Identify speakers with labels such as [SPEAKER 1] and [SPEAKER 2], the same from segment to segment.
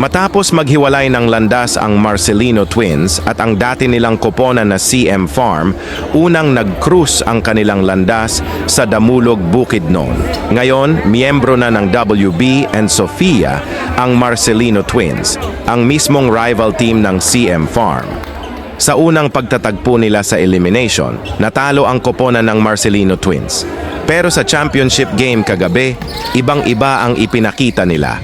[SPEAKER 1] Matapos maghiwalay ng landas ang Marcelino Twins at ang dati nilang koponan na CM Farm, unang nag-cruise ang kanilang landas sa Damulog, Bukidnon. Ngayon, miyembro na ng WB and Sofia ang Marcelino Twins, ang mismong rival team ng CM Farm. Sa unang pagtatagpo nila sa elimination, natalo ang koponan ng Marcelino Twins. Pero sa championship game kagabi, ibang-iba ang ipinakita nila.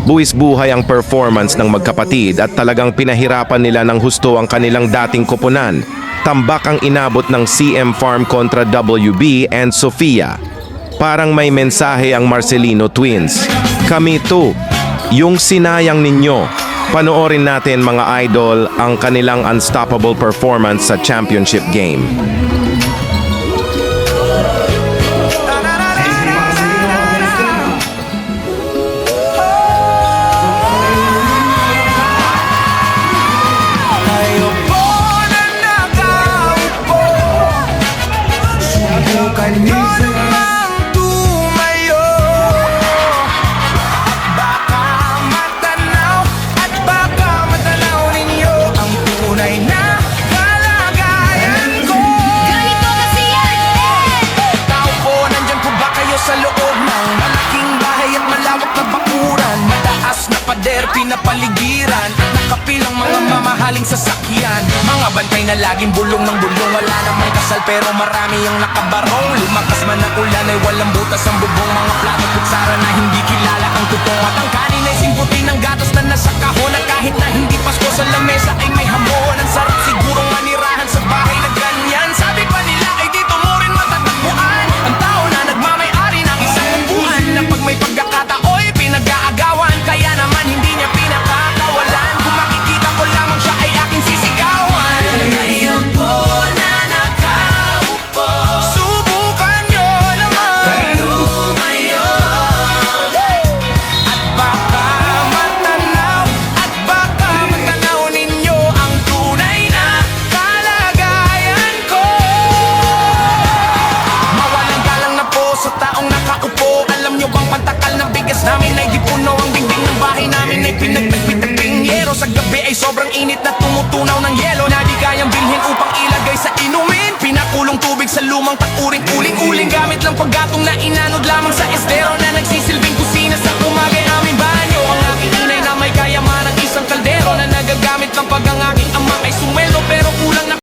[SPEAKER 1] Buwis buhay ang performance ng magkapatid at talagang pinahirapan nila ng husto ang kanilang dating koponan. Tambak ang inabot ng CM Farm kontra WB and Sofia. Parang may mensahe ang Marcelino Twins. Kami to, yung sinayang ninyo. Panoorin natin mga idol ang kanilang unstoppable performance sa championship game.
[SPEAKER 2] Pinapaligiran, nakapilang mga mamahaling sasakyan, mga bantay na laging bulong ng bulong. Wala namang kasal pero marami ang nakabarong. Lumakas man ang ulan ay walang butas ang bubong. Mga plato kutsara na hindi kilala ang tutong. At ang kanin ay simputi ng gatas na nasa kahon. At kahit na hindi Pasko sa lamesa ay may hamon. Ang sarap sigurong manirahan sa bahay na ganyan. Sabi pa nila ay dito mo rin matatagpuan ang tao na nagmamay-ari ng isang upuan, na pag may pagkakataoy pinag-aagawan. Kaya naman hindi niya pinakakawalan. Kung makikita ko lamang siya ay aking sisigawan. Ngayon po na nakaupo, subukan niyo naman tumayo. At baka matanaw, ninyo ang tunay na kalagayan ko. Mawalang galang na po sa taong nakaupo. Alam niyo bang pantakal ng bigas namin ay di puno, ang dingding ng bahay namin ay pinagpipitaping yero. Sa gabi ay sobrang init na tumutunaw ng yelo, na di kayang bilhin upang ilagay sa inumin. Pinakulong tubig sa lumang takuring uling-uling, gamit lang paggatong na inanod lamang sa estero, na nagsisilbing kusina sa umagay aming banyo. Ang aking inay na may kayaman ng isang kaldero, na nagagamit lang pag ang aking ama ay sumwelo.